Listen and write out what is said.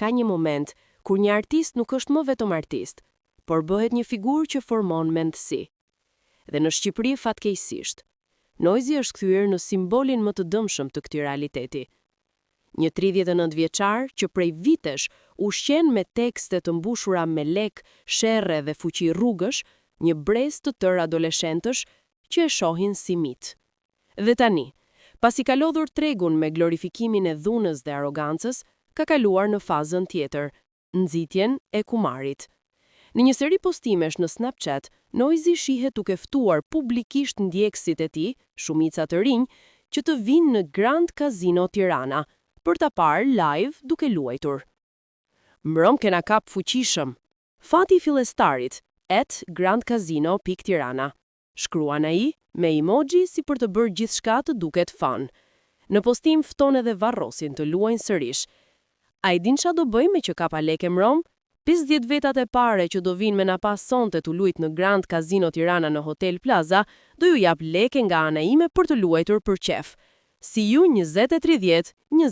ka një moment kur një artist nuk është më vetëm artist, por bëhet një figurë që formon mendësi. Dhe në Shqipëri fatkeqësisht, Noizi është kthyer në simbolin më të dëmshëm të këtij realiteti. Një 39 vjeçar që prej vitesh ushqen me tekste të mbushura me lek, sherrre dhe fuqi rrugësh, një brez të tërë adoleshentësh që e shohin si mit. Dhe tani, pasi ka lodhur tregun me glorifikimin e dhunës dhe arogancës, ka kaluar në fazën tjetër, nxitjen e kumarit. Në një seri postimesh në Snapchat, Noizi shihet duke ftuar publikisht ndjekësit e tij, shumica të rinj, që të vinë në Grand Casino Tirana për ta parë live duke luajtur. Mbrëm kena kap fuqishëm. Fati fillestarit @grandcasino.tirana. Shkruan ai me emoji si për të bërë gjithçka të duket fun. Në postim fton edhe varrosin të luajnë sërish. A i din çfarë do bëj me që kapa lekë mbrëm? 50 vetat e pare që do vinë me na pas sonte të luajt në Grand Casino Tirana në Hotel Plaza, do ju jap lekë nga ana ime për të luajtur për qef. Si ju 20:30